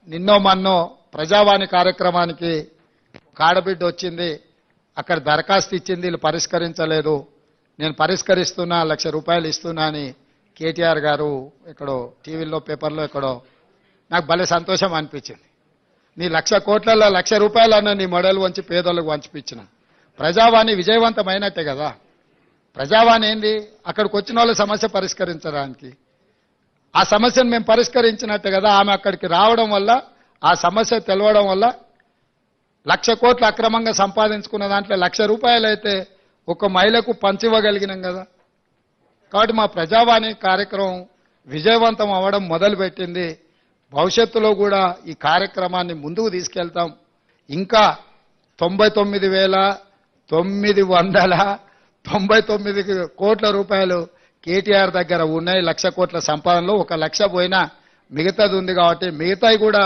నిన్నో మన్నో ప్రజావాణి కార్యక్రమానికి కాడబిడ్డ వచ్చింది, అక్కడ దరఖాస్తు ఇచ్చింది, వీళ్ళు పరిష్కరించలేదు, నేను పరిష్కరిస్తున్నా, ₹1,00,000 ఇస్తున్నా అని కేటీఆర్ గారు ఎక్కడో టీవీలో పేపర్లో ఎక్కడో నాకు భలే సంతోషం అనిపించింది. నీ 1,00,000 కోట్లలో ₹1,00,000 నీ మొడలు వంచి పేదోళ్ళకు వంచిపించిన ప్రజావాణి విజయవంతమైనట్టే కదా. ప్రజావాణి ఏంది, అక్కడికి వచ్చిన వాళ్ళ సమస్య పరిష్కరించడానికి, ఆ సమస్యను మేము పరిష్కరించినట్టే కదా. ఆమె అక్కడికి రావడం వల్ల, ఆ సమస్య తెలవడం వల్ల 1,00,000 కోట్లు అక్రమంగా సంపాదించుకున్న దాంట్లో ₹1,00,000 అయితే ఒక మహిళకు పంచివ్వగలిగినాం కదా. కాబట్టి మా ప్రజావాణి కార్యక్రమం విజయవంతం అవ్వడం మొదలుపెట్టింది. భవిష్యత్తులో కూడా ఈ కార్యక్రమాన్ని ముందుకు తీసుకెళ్తాం. ఇంకా 99,999 కోట్ల రూపాయలు కేటీఆర్ దగ్గర ఉన్నాయి. 1,00,000 కోట్ల సంపాదనలో 1,00,000 పోయినా మిగతాది ఉంది కాబట్టి మిగతాయి కూడా